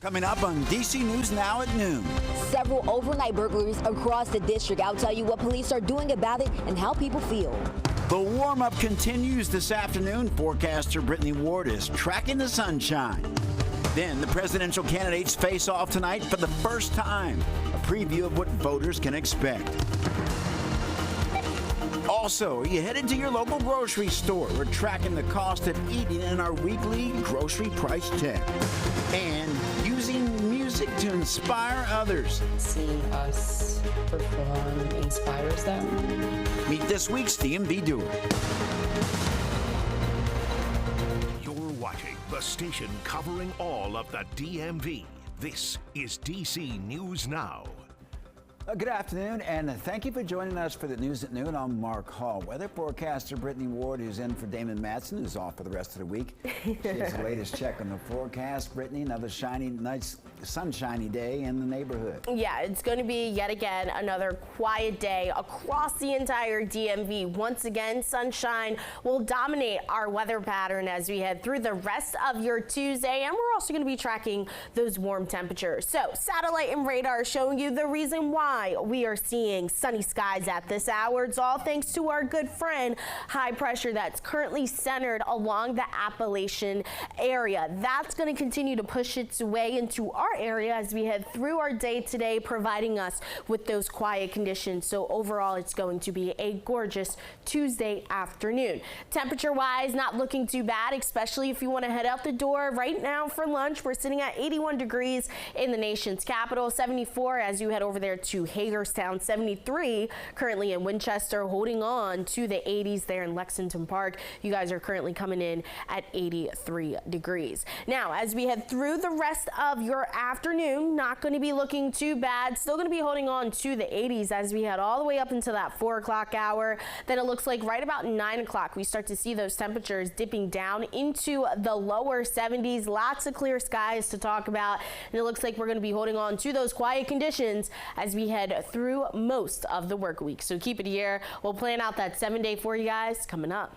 Coming up on DC News Now at noon. Several overnight burglaries across the district. I'll tell you what police are doing about it and how people feel. The warm-up continues this afternoon. Forecaster Brittany Ward is tracking the sunshine. Then the presidential candidates face off tonight for the first time. A preview of what voters can expect. Also, are you headed to your local grocery store? We're tracking the cost of eating in our weekly grocery price check. And using music to inspire others. Seeing us perform inspires them. Meet this week's DMV Doer. You're watching the station covering all of the DMV. This is DC News Now. Good afternoon, and thank you for joining us for the news at noon. I'm Mark Hall. Weather forecaster Brittany Ward, who's in for Damon Matson, who's off for the rest of the week. She has the latest check on the forecast. Brittany, another nice, sunshiny day in the neighborhood. Yeah, it's going to be yet again another quiet day across the entire DMV. Once again, sunshine will dominate our weather pattern as we head through the rest of your Tuesday, and we're also going to be tracking those warm temperatures. So, satellite and radar showing you the reason why we are seeing sunny skies at this hour. It's all thanks to our good friend, high pressure that's currently centered along the Appalachian area. That's going to continue to push its way into our area as we head through our day today, providing us with those quiet conditions. So overall, it's going to be a gorgeous Tuesday afternoon. Temperature-wise, not looking too bad, especially if you want to head out the door right now for lunch. We're sitting at 81 degrees in the nation's capital, 74 as you head over there to Hagerstown, 73 currently in Winchester, holding on to the 80s there in Lexington Park. You guys are currently coming in at 83 degrees. Now, as we head through the rest of your afternoon, not going to be looking too bad. Still going to be holding on to the 80s as we head all the way up into that 4 o'clock hour. Then it looks like right about 9 o'clock, we start to see those temperatures dipping down into the lower 70s. Lots of clear skies to talk about. And it looks like we're going to be holding on to those quiet conditions as we head through most of the work week. So keep it here. We'll plan out that 7-day for you guys coming up.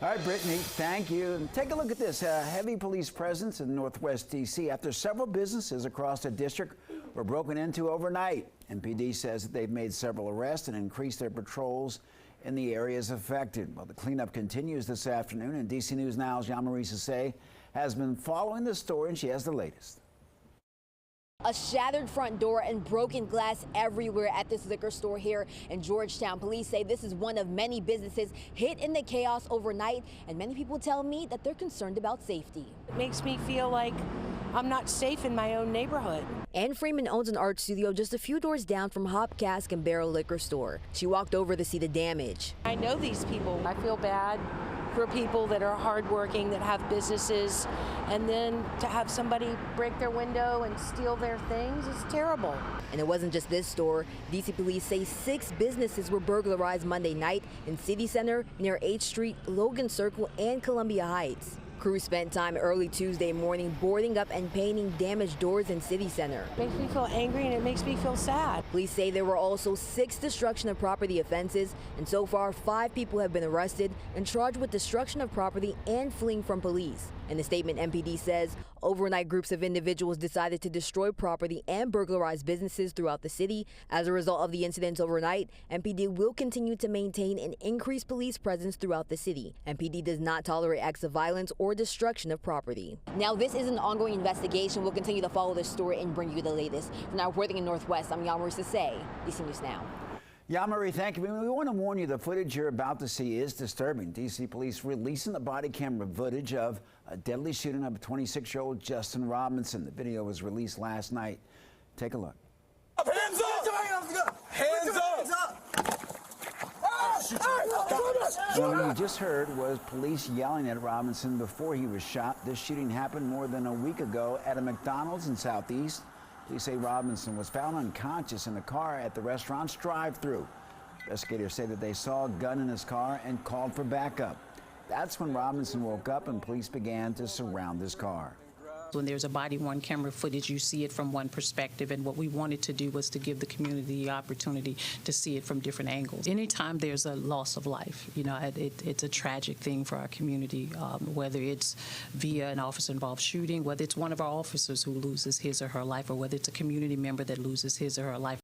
All right, Brittany, thank you. And take a look at this. Heavy police presence in Northwest D.C. after several businesses across the district were broken into overnight. MPD says that they've made several arrests and increased their patrols in the areas affected. Well, the cleanup continues this afternoon, and DC News Now's Yamari Sase has been following the story, and she has the latest. A shattered front door and broken glass everywhere at this liquor store here in Georgetown. Police say this is one of many businesses hit in the chaos overnight, and many people tell me that they're concerned about safety. It makes me feel like I'm not safe in my own neighborhood. Ann Freeman owns an art studio just a few doors down from Hop Cask and Barrel Liquor Store. She walked over to see the damage. I know these people. I feel bad for people that are hardworking, that have businesses, and then to have somebody break their window and steal their things is terrible. And it wasn't just this store. DC police say 6 businesses were burglarized Monday night in City Center, near 8th Street, Logan Circle, and Columbia Heights. Crews spent time early Tuesday morning boarding up and painting damaged doors in City Center. It makes me feel angry and it makes me feel sad. Police say there were also 6 destruction of property offenses, and so far 5 people have been arrested and charged with destruction of property and fleeing from police. In a statement, MPD says overnight groups of individuals decided to destroy property and burglarize businesses throughout the city. As a result of the incidents overnight, MPD will continue to maintain an increased police presence throughout the city. MPD does not tolerate acts of violence or destruction of property. Now, this is an ongoing investigation. We'll continue to follow this story and bring you the latest. For now, reporting in Northwest, I'm Yamari Sase, DC News Now. Yamari, thank you. We want to warn you the footage you're about to see is disturbing. D.C. police releasing the body camera footage of a deadly shooting of 26-year-old Justin Robinson. The video was released last night. Take a look. Hands up! Hands up! What you just heard was police yelling at Robinson before he was shot. This shooting happened more than a week ago at a McDonald's in Southeast. Police say Robinson was found unconscious in a car at the restaurant's drive-thru. Investigators say that they saw a gun in his car and called for backup. That's when Robinson woke up and police began to surround his car. When there's a body-worn camera footage, you see it from one perspective, and what we wanted to do was to give the community the opportunity to see it from different angles. Anytime there's a loss of life, you know, it's a tragic thing for our community, whether it's via an officer-involved shooting, whether it's one of our officers who loses his or her life, or whether it's a community member that loses his or her life.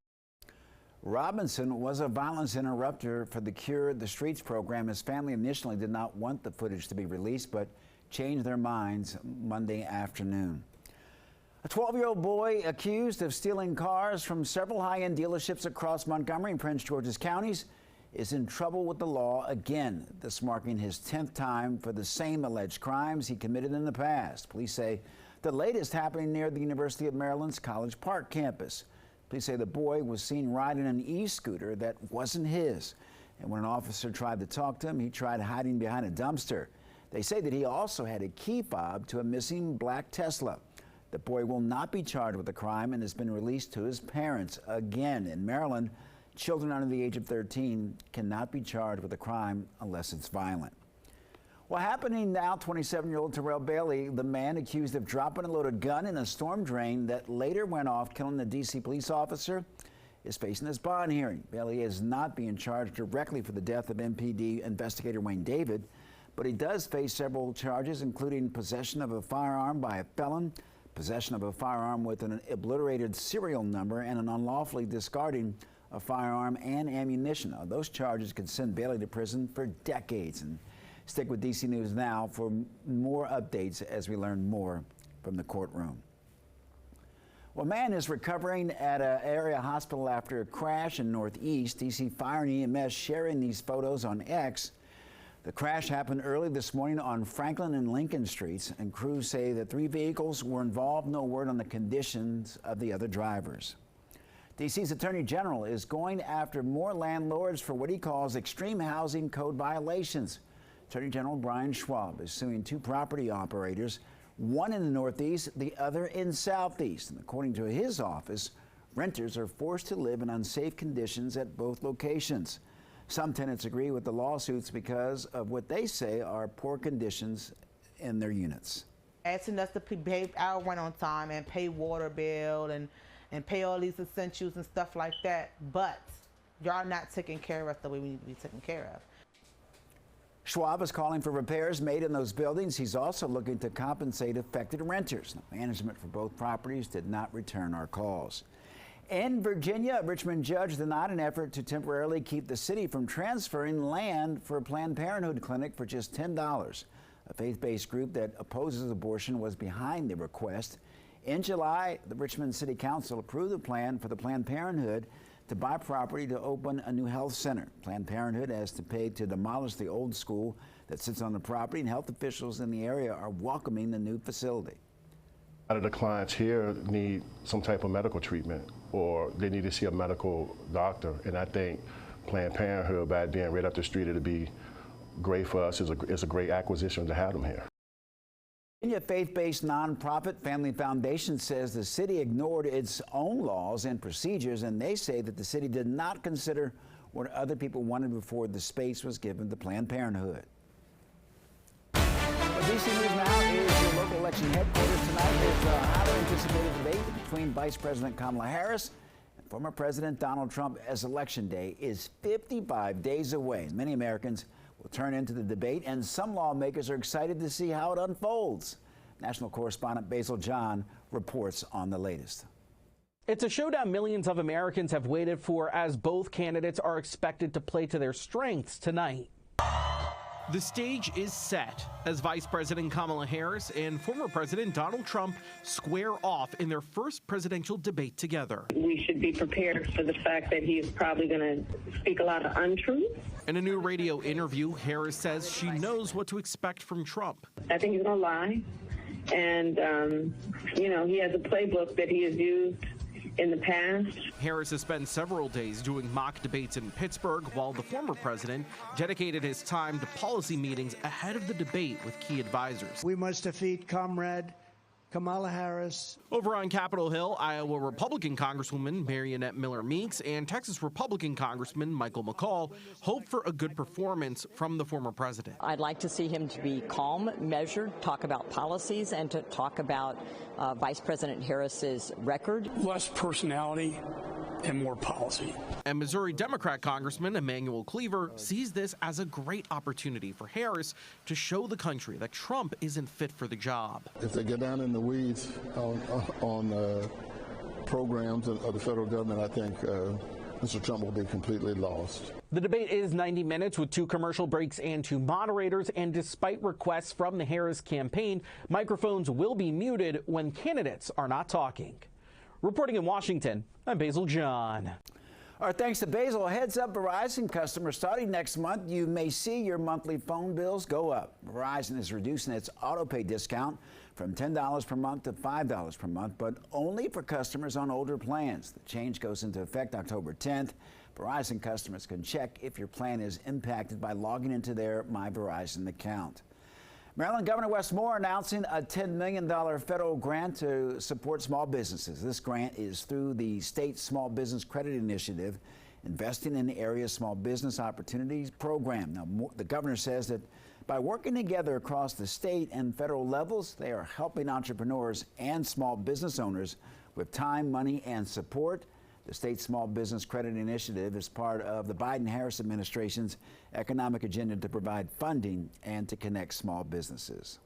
Robinson was a violence interrupter for the Cure the Streets program. His family initially did not want the footage to be released, but changed their minds Monday afternoon. A 12-year-old boy accused of stealing cars from several high-end dealerships across Montgomery and Prince George's counties is in trouble with the law again, this marking his 10th time for the same alleged crimes he committed in the past. Police say the latest happening near the University of Maryland's College Park campus. Police say the boy was seen riding an e-scooter that wasn't his, and when an officer tried to talk to him, he tried hiding behind a dumpster. They say that he also had a key fob to a missing black Tesla. The boy will not be charged with the crime and has been released to his parents. Again, in Maryland, children under the age of 13 cannot be charged with a crime unless it's violent. Well, happening now, 27-year-old Terrell Bailey, the man accused of dropping a loaded gun in a storm drain that later went off killing the D.C. police officer, is facing his bond hearing. Bailey is not being charged directly for the death of MPD investigator Wayne David, but he does face several charges, including possession of a firearm by a felon, possession of a firearm with an obliterated serial number, and an unlawfully discarding a firearm and ammunition. Now, those charges could send Bailey to prison for decades. And stick with DC News Now for more updates as we learn more from the courtroom. Well, a man is recovering at an area hospital after a crash in Northeast. DC Fire and EMS sharing these photos on X. The crash happened early this morning on Franklin and Lincoln Streets, and crews say that 3 vehicles were involved. No word on the conditions of the other drivers. DC's Attorney General is going after more landlords for what he calls extreme housing code violations. Attorney General Brian Schwab is suing 2 property operators, one in the Northeast, the other in Southeast. And according to his office, renters are forced to live in unsafe conditions at both locations. Some tenants agree with the lawsuits because of what they say are poor conditions in their units. Asking us to pay our rent on time and pay water bill and pay all these essentials and stuff like that, but y'all not taking care of us the way we need to be taken care of. Schwab is calling for repairs made in those buildings. He's also looking to compensate affected renters. Management for both properties did not return our calls. In Virginia, a Richmond judge denied an effort to temporarily keep the city from transferring land for a Planned Parenthood clinic for just $10. A faith-based group that opposes abortion was behind the request. In July, the Richmond City Council approved the plan for the Planned Parenthood to buy property to open a new health center. Planned Parenthood has to pay to demolish the old school that sits on the property, and health officials in the area are welcoming the new facility. A lot of the clients here need some type of medical treatment, or they need to see a medical doctor, and I think Planned Parenthood, by being right up the street, it'll be great for us. It's a great acquisition to have them here. Virginia faith-based nonprofit Family Foundation says the city ignored its own laws and procedures, and they say that the city did not consider what other people wanted before the space was given to Planned Parenthood. DC News Now is your local election headquarters. Tonight there's a highly anticipated debate between Vice President Kamala Harris and former President Donald Trump, as Election Day is 55 days away. Many Americans will turn into the debate, and some lawmakers are excited to see how it unfolds. National correspondent Basil John reports on the latest. It's a showdown millions of Americans have waited for, as both candidates are expected to play to their strengths tonight. The stage is set as Vice President Kamala Harris and former President Donald Trump square off in their first presidential debate together. We should be prepared for the fact that he is probably going to speak a lot of untruths. In a new radio interview, Harris says she knows what to expect from Trump. I think he's going to lie. And, you know, he has a playbook that he has used in the past. Harris has spent several days doing mock debates in Pittsburgh, while the former president dedicated his time to policy meetings ahead of the debate with key advisors. We must defeat Comrade Kamala Harris. Over on Capitol Hill, Iowa Republican Congresswoman Marionette Miller Meeks and Texas Republican Congressman Michael McCaul hope for a good performance from the former president. I'd like to see him to be calm, measured, talk about policies, and to talk about Vice President Harris's record. Less personality and more policy. And Missouri Democrat Congressman Emanuel Cleaver sees this as a great opportunity for Harris to show the country that Trump isn't fit for the job. If they get down in the weeds on programs of the federal government, I think Mr. Trump will be completely lost. The debate is 90 minutes with 2 commercial breaks and 2 moderators, and despite requests from the Harris campaign, microphones will be muted when candidates are not talking. Reporting in Washington, I'm Basil John. All right, thanks to Basil. Heads up, Verizon customers, starting next month, you may see your monthly phone bills go up. Verizon is reducing its auto-pay discount from $10 per month to $5 per month, but only for customers on older plans. The change goes into effect October 10th. Verizon customers can check if your plan is impacted by logging into their My Verizon account. Maryland Governor Wes Moore announcing a $10 million federal grant to support small businesses. This grant is through the state Small Business Credit Initiative, investing in the area's small business opportunities program. Now, the governor says that by working together across the state and federal levels, they are helping entrepreneurs and small business owners with time, money, and support. The state Small Business Credit Initiative is part of the Biden-Harris administration's economic agenda to provide funding and to connect small businesses.